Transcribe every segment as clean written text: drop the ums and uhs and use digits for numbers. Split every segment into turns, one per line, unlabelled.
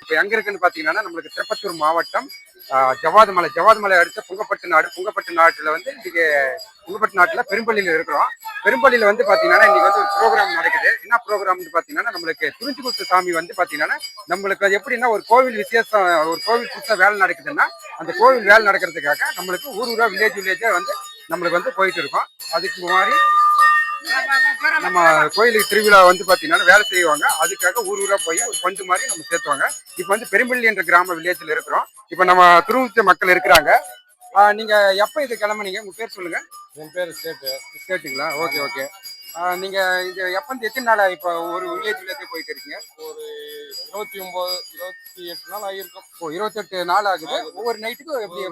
இப்போ எங்க இருக்குன்னு பாத்தீங்கன்னா நம்மளுக்கு திருப்பத்தூர் மாவட்டம் ஜவாது மலை அடுத்த புங்கப்பட்டு நாட்டுல வந்து இன்னைக்கு புங்கப்பட்டு நாட்டுல பெரும்பள்ளியில இருக்கிறோம். பெரும்பள்ளியில வந்து பாத்தீங்கன்னா இன்னைக்கு வந்து ஒரு ப்ரோக்ராம் நடக்குது. என்ன ப்ரோக்ராம்னு பாத்தீங்கன்னா நம்மளுக்கு குறிஞ்சிக்குத்து சாமி வந்து பாத்தீங்கன்னா நம்மளுக்கு அது எப்படின்னா ஒரு கோவில் விசேஷம், ஒரு கோவில் புதுசா வேலை நடக்குதுன்னா அந்த கோவில் வேலை நடக்கிறதுக்காக நம்மளுக்கு ஊரா வில்லேஜா வந்து நம்மளுக்கு வந்து போயிட்டு இருக்கோம். அதுக்கு மாதிரி நம்ம கோயிலுக்கு திருவிழா வந்து பாத்தீங்கன்னா வேலை செய்வாங்க. அதுக்காக ஊரா போய் ஒரு பண்டு மாதிரி நம்ம சேர்த்துவாங்க. இப்போ வந்து பெரும்பள்ளி என்ற கிராம வில்லேஜ்ல இருக்கிறோம். இப்போ நம்ம திருவுச்ச மக்கள் இருக்கிறாங்க. நீங்க எப்ப இது கிளம்புனீங்க? உங்க பேர் சொல்லுங்க.
என் பேர் சேட்டு.
சேட்டுங்களா? Okay okay. நீங்க இது எப்ப எத்தனை நாளா இப்போ ஒரு வில்லேஜ்ல போயிட்டு இருக்கீங்க?
ஒரு 29 28 நாள் ஆகியிருக்கும்.
ஓ, 28 நாள் ஆகுது. ஒவ்வொரு நைட்டுக்கும் எப்படி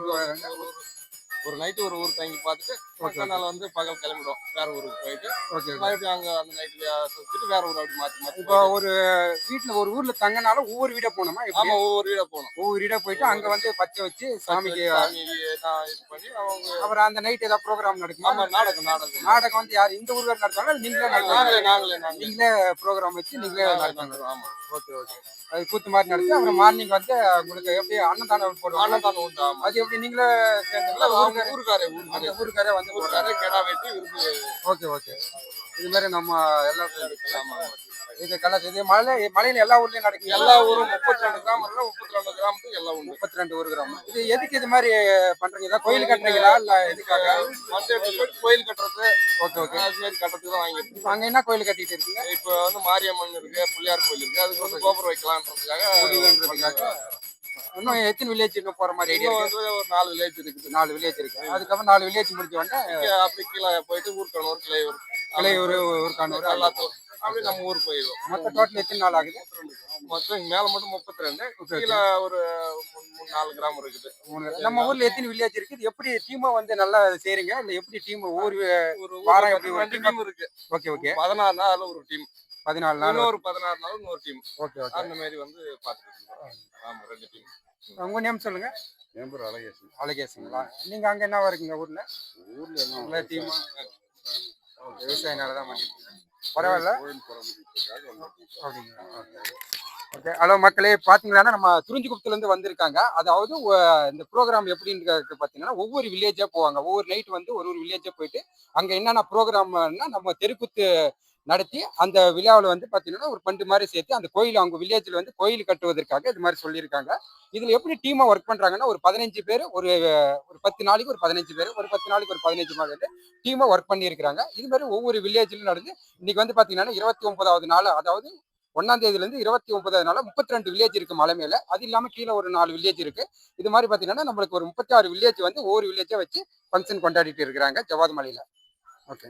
ஒரு நைட்டு ஒரு ஊர் தங்கி பார்த்துட்டு அடுத்த நாள் வந்து பகல் கிளம்பிடுவோம் வேற ஊருக்கு போயிட்டு மறுபடியும் அங்க அந்த நைட்டு சுத்திட்டு வேற ஊர் அப்படி மாத்தி
இப்போ ஒரு வீட்டுல ஒரு ஊர்ல தங்கினாலும் ஒவ்வொரு வீடா போனோமா?
ஆமா, ஒவ்வொரு வீடா போகணும்.
ஒவ்வொரு வீடா போயிட்டு அங்க வந்து பச்சை வச்சு சாமிக்கு
இது பண்ணி அவங்க
அப்புறம் அந்த நைட் ஏதாவது ப்ரோக்ராம் நடக்குமா?
ஆமா,
நாடகம் வந்து யார் இந்த ஊர்ல நடத்துவாங்க, நீங்களே ப்ரோக்ராம் வச்சு நீங்களே நடத்துவாங்க?
ஆமா,
ஓகே ஓகே. அது கூத்து மாதிரி நடத்தி அப்புறம் மார்னிங் வந்து உங்களுக்கு எப்படி அன்னதானம் போடுவாங்க?
அன்னதானம் உண்டு.
அது எப்படி நீங்களே சேர்ந்துங்களா?
ஊருக்காரே
வந்து
கெடா வெட்டி விருந்து.
Okay okay. இது மாதிரி நம்ம எல்லா இது மலையில எல்லா ஊர்லயும் நடக்குது.
எல்லா ஊரும் 32 கிராமத்துக்கு எல்லா ஊரும்
32 ஊர் கிராமம். இது எதுக்கு இது மாதிரி பண்றீங்க? ஏதாவது கோயில் கட்டுறீங்களா இல்ல எதுக்காக?
கோயில் கட்டுறது.
Okay okay.
அது மாதிரி கட்டுறதுக்கு தான் வாங்கிட்டு.
அங்க என்ன கோயில் கட்டிட்டு இருக்கீங்க?
இப்போ வந்து மாரியம்மன் இருக்கு, பிள்ளையார் கோயில் இருக்கு. அதுக்கு வந்து கோபுரம் வைக்கலான்றதுக்காக.
இன்னும் எத்தனை வில்லேஜ் இன்னும் போற மாதிரி ஐடியா
வந்து ஒரு 4 வில்லேஜ் இருக்குது.
4 வில்லேஜ் இருக்கு. அதுக்கப்புறம் 4 வில்லேஜ் முடிஞ்ச உடனே
அப்படி கீழே போயிட்டு கிளையூர்
ஊர்கானூர்
எல்லாத்தையும் அப்படி நம்ம ஊர் போயிடுவோம்.
மொத்த டோட்டல் எத்தனை நாள் ஆகுது?
மொத்தம் மேல மட்டும் 32, கீழே ஒரு 4 கிராமம் இருக்குது.
நம்ம ஊர்ல எத்தனை வில்லேஜ் இருக்கு? இது எப்படி டீமா வந்து நல்லா செய்றீங்க இல்ல எப்படி டீம் ஒரு வாரம் எப்படி
ஒரு டீம் இருக்கு?
Okay okay.
14 நாள் ஒரு டீம்,
14 நாள்
ஒரு 16 நாள் இன்னொரு டீம்.
Okay okay.
அந்த மாதிரி வந்து பாத்துக்கிட்டு. ஆமா, 2 டீம்.
உங்க நேம் சொல்லுங்க.
என் பேர் அழகேசன்.
அழகேசங்களா? நீங்க அங்க என்ன இருக்கீங்க ஊர்ல?
ஊர்ல
டீமா விவசாயினாலதான் பண்ணிட்டு பரவாயில்ல. ஓகே. ஹலோ மக்களே, பாத்தீங்கன்னா நம்ம குறிஞ்சிக்குப்பத்துல இருந்து வந்திருக்காங்க. அதாவது இந்த ப்ரோக்ராம் எப்படின்னு பாத்தீங்கன்னா ஒவ்வொரு வில்லேஜா போவாங்க. ஒவ்வொரு நைட் வந்து ஒரு வில்லேஜா போயிட்டு அங்க என்னென்ன ப்ரோக்ராம்னா நம்ம தெருக்குத்து நடத்தி அந்த விழாவில் வந்து பாத்தீங்கன்னா ஒரு பண்டு மாதிரி சேர்த்து அந்த கோயில் அவங்க வில்லேஜ்ல வந்து கோயில் கட்டுவதற்காக இது மாதிரி சொல்லியிருக்காங்க. இதுல எப்படி டீமா ஒர்க் பண்றாங்கன்னா ஒரு 15 பேர் ஒரு 10 நாளைக்கு ஒரு 15 பேர், ஒரு 10 நாளைக்கு ஒரு 15 மாதிரி டீமா ஒர்க் பண்ணி இருக்கிறாங்க. இது மாதிரி ஒவ்வொரு வில்லேஜ்லயும் நடந்து இன்னைக்கு வந்து பாத்தீங்கன்னா 29வது நாள், அதாவது 1ஆம் தேதியிலிருந்து 29வது நாள் 32 வில்லேஜ் இருக்கு மலை மேல. அது இல்லாம கீழே ஒரு 4 வில்லேஜ் இருக்கு. இது மாதிரி பாத்தீங்கன்னா நம்மளுக்கு ஒரு 36 வில்லேஜ் வந்து ஒவ்வொரு வில்லேஜா வச்சு ஃபங்க்ஷன் கொண்டாடிட்டு இருக்கிறாங்க ஜவாது மலையில. ஓகே.